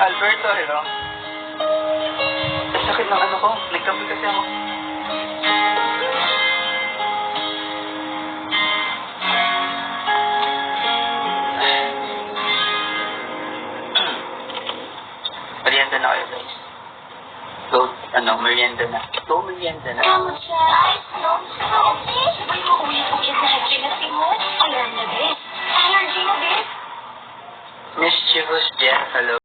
Alberto, hello? Ang sakit ng ano ko. Nagkape kasi ako. Merienda na kayo, guys. Go, merienda na. Go, merienda na. Mischievous Jen, hello.